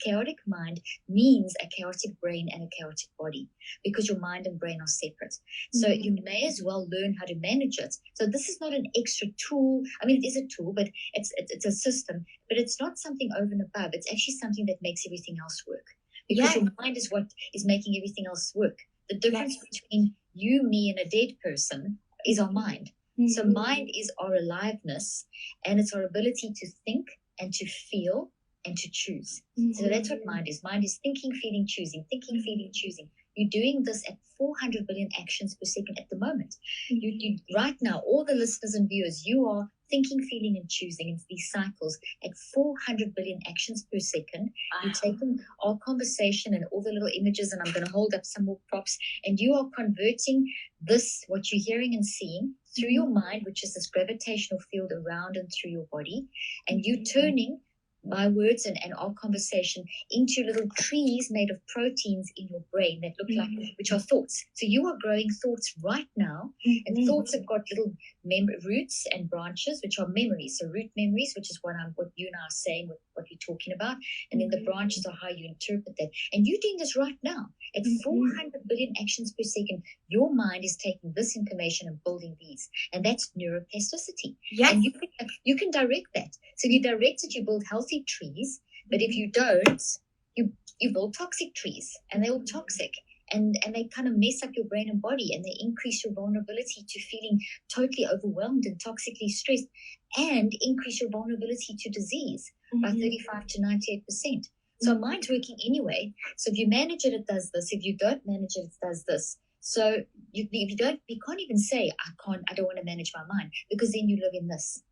chaotic mind means a chaotic brain and a chaotic body, because your mind and brain are separate. So you may as well learn how to manage it. So this is not an extra tool. I mean, it is a tool, but it's a system, but it's not something over and above. It's actually something that makes everything else work, because your mind is what is making everything else work. The difference between you, me, and a dead person is our mind. So mind is our aliveness, and it's our ability to think and to feel and to choose. So that's what mind is. Mind is thinking, feeling, choosing, thinking, feeling, choosing. You're doing this at 400 billion actions per second at the moment. You right now, all the listeners and viewers, you are thinking, feeling, and choosing in these cycles at 400 billion actions per second. You're taking our conversation and all the little images, and I'm going to hold up some more props, and you are converting this, what you're hearing and seeing, through your mind, which is this gravitational field around and through your body, and you turning my words and our conversation into little trees made of proteins in your brain that look like, which are thoughts. So you are growing thoughts right now, and thoughts have got little roots and branches, which are memories. So root memories, which is what you and I are saying, what you're talking about, and then the branches are how you interpret that. And you're doing this right now at 400 billion actions per second. Your mind is taking this information and building these, and that's neuroplasticity. And you can direct that. So if you direct it, you build healthy trees, but if you don't, you build toxic trees, and they're all toxic, and they kind of mess up your brain and body, and they increase your vulnerability to feeling totally overwhelmed and toxically stressed, and increase your vulnerability to disease by 35 to 98%. So mind's working anyway. So if you manage it, it does this. If you don't manage it, it does this. So you can't even say, I don't want to manage my mind, because then you live in this.